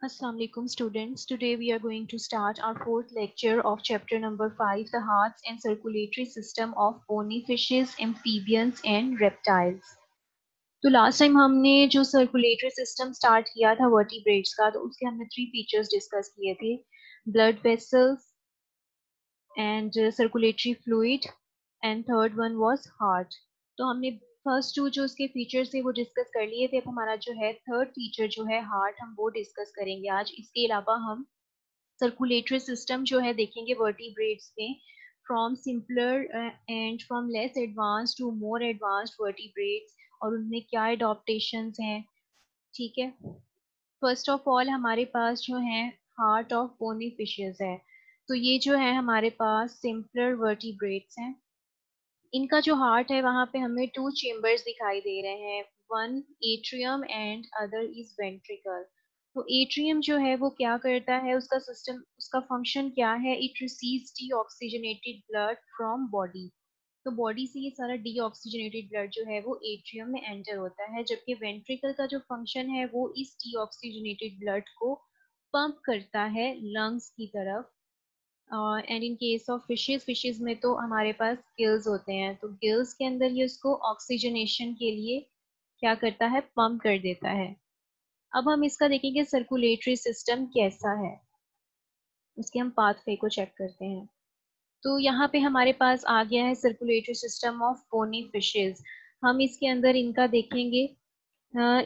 Assalamu alaikum students. Today we are going to start our fourth lecture of chapter number 5, the hearts and circulatory system of bony fishes, amphibians and reptiles. तो last time हमने जो circulatory system start किया था vertebrates का, तो उसके हमने 3 features discuss किए थे, blood vessels and circulatory fluid and third one was heart. तो हमने फर्स्ट 2 जो उसके फीचर्स थे वो डिस्कस कर लिए थे. अब हमारा जो है थर्ड फीचर जो है हार्ट, हम वो डिस्कस करेंगे आज. इसके अलावा हम सर्कुलेटरी सिस्टम जो है देखेंगे वर्टिब्रेट्स में, from simpler and from less advance to more advanced vertebrates, और उनमें क्या एडॉप्टेशंस हैं. ठीक है. फर्स्ट ऑफ ऑल हमारे पास जो है हार्ट ऑफ बोनी फिशेस है. तो ये जो है हमारे पास सिंपलर वर्टिब्रेट्स हैं. इनका जो हार्ट है वहां पे हमें 2 चेम्बर्स दिखाई दे रहे हैं, one atrium and other is ventricle. तो एट्रियम जो है वो क्या करता है, उसका सिस्टम, उसका फंक्शन क्या है, it receives deoxygenated blood from body. तो बॉडी से ये सारा डीऑक्सीजनेटेड ब्लड जो है वो एट्रियम में एंटर होता है, जबकि वेंट्रिकल का जो फंक्शन है वो इस डीऑक्सीजनेटेड ब्लड को पंप करता है लंग्स की तरफ. And in case of fishes में तो हमारे पास गिल्स होते हैं, तो गिल्स के अंदर ये उसको ऑक्सीजनेशन के लिए क्या करता है, पंप कर देता है. अब हम इसका देखेंगे सर्कुलेटरी सिस्टम कैसा है, उसके हम पाथवे को चेक करते हैं. तो यहाँ पे हमारे पास आ गया है circulatory system of bony fishes. हम इसके अंदर इनका देखेंगे.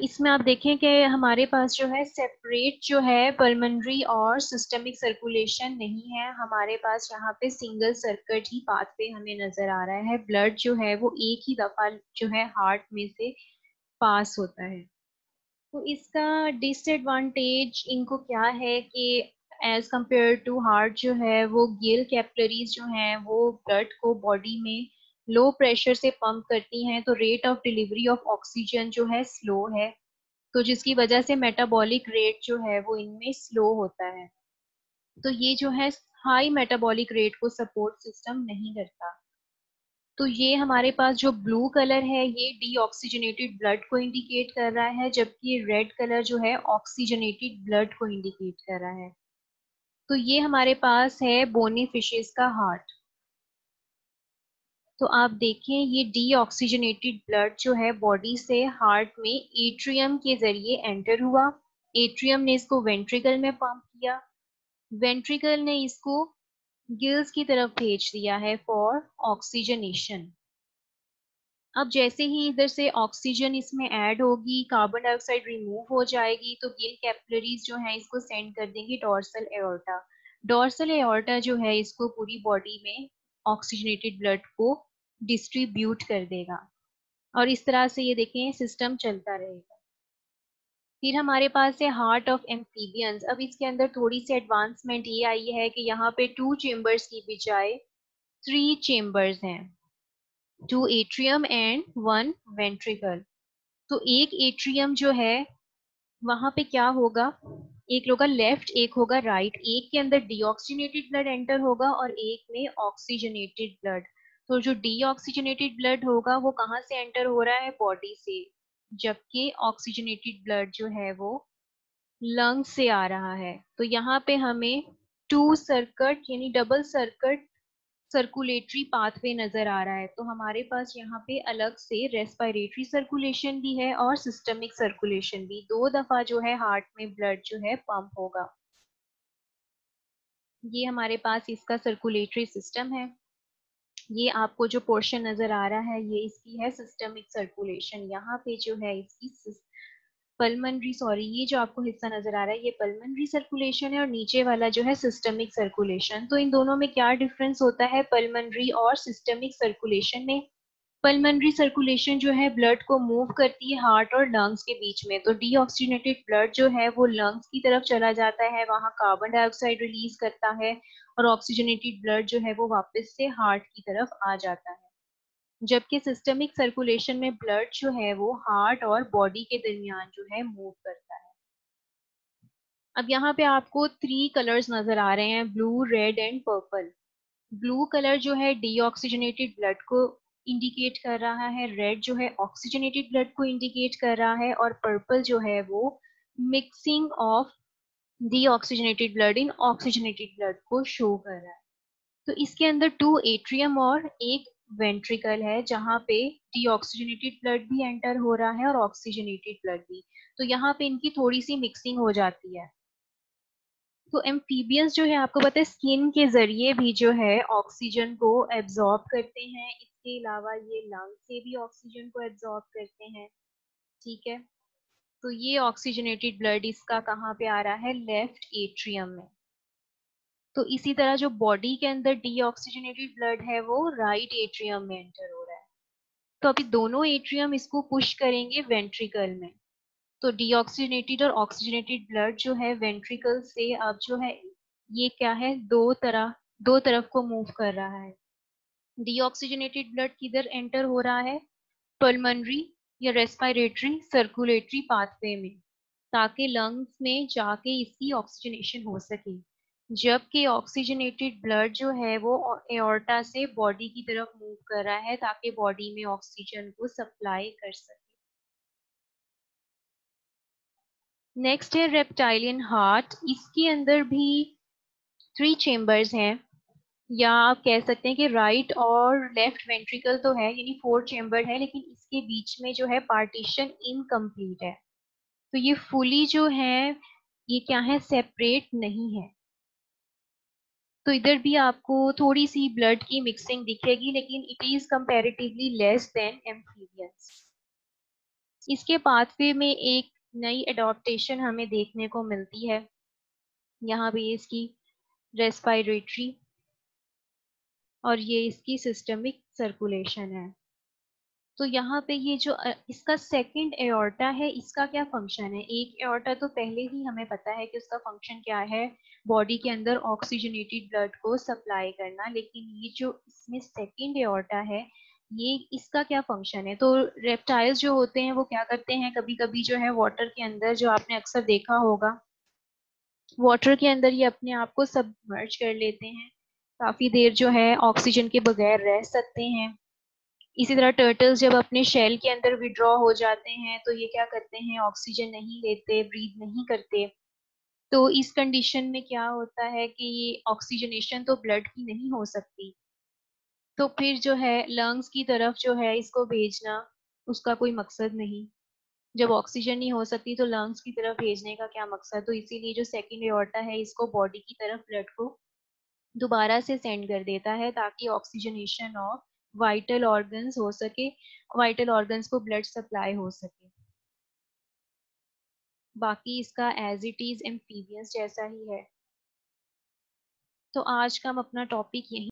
इसमें आप देखें कि हमारे पास जो है सेपरेट जो है पल्मोनरी और सिस्टमिक सर्कुलेशन नहीं है. हमारे पास यहाँ पे सिंगल सर्किट ही पाथवे हमें नजर आ रहा है. ब्लड जो है वो एक ही दफा जो है हार्ट में से पास होता है. तो इसका डिसएडवांटेज इनको क्या है कि एज कंपेयर टू हार्ट जो है वो गिल कैपिलरीज जो हैं वो ब्लड को बॉडी में लो प्रेशर से पंप करती हैं, तो rate of delivery of oxygen जो है स्लो है, तो जिसकी वजह से मेटाबॉलिक रेट जो है वो इनमें स्लो होता है. तो ये जो है हाई मेटाबॉलिक रेट को सपोर्ट सिस्टम नहीं करता. तो ये हमारे पास जो ब्लू कलर है ये डीऑक्सीजनेटेड ब्लड को इंडिकेट कर रहा है, जबकि रेड कलर जो है ऑक्सीजनेटेड ब्लड को इंडिकेट कर रहा है. तो ये हमारे पास है बोनी फिशेस का हार्ट. तो आप देखें ये डीऑक्सीजनेटेड ब्लड जो है बॉडी से हार्ट में एट्रियम के जरिए एंटर हुआ. एट्रियम ने इसको वेंट्रिकल में पंप किया, वेंट्रिकल ने इसको गिल्स की तरफ भेज दिया है फॉर ऑक्सीजनेशन. अब जैसे ही इधर से ऑक्सीजन इसमें ऐड होगी, कार्बन डाइऑक्साइड रिमूव हो जाएगी, तो गिल कैपिलरीज जो है इसको सेंड कर देंगे डोर्सल एओर्टा. डोर्सल एओर्टा जो है इसको पूरी बॉडी में ऑक्सीजनेटेड ब्लड को डिस्ट्रीब्यूट कर देगा, और इस तरह से ये देखें सिस्टम चलता रहेगा. फिर हमारे पास है हार्ट ऑफ एम्फीबियंस. अब इसके अंदर थोड़ी सी एडवांसमेंट ये आई है कि यहाँ पे 2 चेम्बर्स की बजाय 3 चेम्बर्स हैं, 2 एट्रियम एंड 1 वेंट्रिकल. तो एक एट्रियम जो है वहां पे क्या होगा, एक होगा लेफ्ट एक होगा राइट. एक के अंदर डीऑक्सीजनेटेड ब्लड एंटर होगा और एक में ऑक्सीजनेटेड ब्लड. तो जो डीऑक्सीजनेटेड ब्लड होगा वो कहाँ से एंटर हो रहा है, बॉडी से, जबकि ऑक्सीजनेटेड ब्लड जो है वो लंग से आ रहा है. तो यहाँ पे हमें 2 सर्किट यानी डबल सर्किट सर्कुलेटरी पाथवे नजर आ रहा है. तो हमारे पास यहाँ पे अलग से रेस्पिरेटरी सर्कुलेशन भी है और सिस्टमिक सर्कुलेशन भी. 2 दफा जो है हार्ट में ब्लड जो है पंप होगा. ये हमारे पास इसका सर्कुलेटरी सिस्टम है. ये आपको जो पोर्शन नजर आ रहा है ये इसकी है सिस्टमिक सर्कुलेशन. यहाँ पे जो है इसकी पल्मनरी, सॉरी, ये जो आपको हिस्सा नजर आ रहा है ये पल्मनरी सर्कुलेशन है और नीचे वाला जो है सिस्टमिक सर्कुलेशन. तो इन दोनों में क्या डिफरेंस होता है पल्मनरी और सिस्टमिक सर्कुलेशन में. पल्मनरी सर्कुलेशन जो है ब्लड को मूव करती है हार्ट और लंग्स के बीच में. तो डीऑक्सीजनेटेड ब्लड जो है वो लंग्स की तरफ चला जाता है, वहाँ कार्बन डाइऑक्साइड रिलीज करता है, और ऑक्सीजनेटेड ब्लड जो है वो वापस से हार्ट की तरफ आ जाता है. जबकि सिस्टमिक सर्कुलेशन में ब्लड जो है वो हार्ट और बॉडी के दरमियान जो है मूव करता है. अब यहाँ पे आपको 3 कलर्स नजर आ रहे हैं, blue, red and purple. Blue colour जो है डीऑक्सीजनेटेड ब्लड को इंडिकेट कर रहा है, रेड जो है ऑक्सीजनेटेड ब्लड को इंडिकेट कर रहा है, और पर्पल जो है वो mixing of deoxygenated blood in oxygenated blood को शो कर रहा है। तो इसके अंदर 2 एट्रियम और एक वेंट्रिकल है जहाँ पे डीऑक्सीजनेटेड ब्लड भी एंटर हो रहा है और ऑक्सीजनेटेड ब्लड भी। तो यहाँ पे इनकी थोड़ी सी मिक्सिंग हो जाती है। तो एम्फीबियंस जो है आपको पता है स्किन के जरिए भी जो है ऑक्सीजन को एब्जॉर्ब करते हैं। इसके अलावा ये लंग से भी ऑक्सीजन को एब्जॉर्ब करते हैं। ठीक है। तो ये ऑक्सीजनेटेड ब्लड इसका कहाँ पे आ रहा है, लेफ्ट एट्रियम में। तो इसी तरह जो बॉडी के अंदर डीऑक्सीजनेटेड ब्लड है वो राइट एट्रियम में एंटर हो रहा है। तो अभी दोनों एट्रियम इसको पुश करेंगे वेंट्रिकल में। तो डीऑक्सीजनेटेड और ऑक्सीजनेटेड ब्लड जो है वेंट्रिकल से अब जो है ये क्या है, दो तरफ को मूव कर रहा है। डीऑक्सीजनेटेड ब्लड किधर एंटर हो रहा है, पल्मोनरी या रेस्पिरेटरी सर्कुलेटरी पाथवे में, ताकि लंग्स में जाके इसकी ऑक्सीजनेशन हो सके। जबकि ऑक्सीजनेटेड ब्लड जो है वो एओर्टा से बॉडी की तरफ मूव कर रहा है ताकि बॉडी में ऑक्सीजन को सप्लाई कर सके। नेक्स्ट है रेप्टाइलियन हार्ट। इसके अंदर भी 3 चेम्बर्स हैं, या आप कह सकते हैं कि राइट और लेफ्ट वेंट्रिकल तो है, यानी 4 चेम्बर है, लेकिन इसके बीच में जो है पार्टीशन इनकम्प्लीट है। तो ये फुली जो है ये क्या है, सेपरेट नहीं है। तो इधर भी आपको थोड़ी सी ब्लड की मिक्सिंग दिखेगी, लेकिन it is comparatively less than amphibians. इसके पाथवे में एक नई एडॉप्टेशन हमें देखने को मिलती है। यहाँ पे इसकी रेस्पिरेटरी और ये इसकी सिस्टमिक सर्कुलेशन है। तो यहाँ पे ये जो इसका सेकंड एओर्टा है, इसका क्या फंक्शन है। एक एओर्टा तो पहले ही हमें पता है कि उसका फंक्शन क्या है, बॉडी के अंदर ऑक्सीजनेटेड ब्लड को सप्लाई करना। लेकिन ये जो इसमें सेकंड एओर्टा है, ये इसका क्या फंक्शन है। तो रेप्टाइल्स जो होते हैं वो क्या करते हैं, कभी कभी जो है वाटर के अंदर, जो आपने अक्सर देखा होगा, वाटर के अंदर ये अपने आप को सबमर्ज कर लेते हैं, काफी देर जो है ऑक्सीजन के बगैर रह सकते हैं। इसी तरह टर्टल्स जब अपने शेल के अंदर विड्रॉ हो जाते हैं तो ये क्या करते हैं, ऑक्सीजन नहीं लेते, ब्रीथ नहीं करते। तो इस कंडीशन में क्या होता है कि ये ऑक्सीजनेशन तो ब्लड की नहीं हो सकती, तो फिर जो है लंग्स की तरफ जो है इसको भेजना उसका कोई मकसद नहीं। जब ऑक्सीजन नहीं हो सकती तो लंग्स की तरफ भेजने का क्या मकसद। तो इसीलिए जो सेकंड एओर्टा है इसको बॉडी की तरफ ब्लड को दोबारा से सेंड कर देता है ताकि ऑक्सीजनेशन ऑफ वाइटल ऑर्गन्स हो सके, वाइटल ऑर्गन्स को ब्लड सप्लाई हो सके। बाकी इसका एज इट इज एम्फीबियंस जैसा ही है। तो आज का हम अपना टॉपिक यही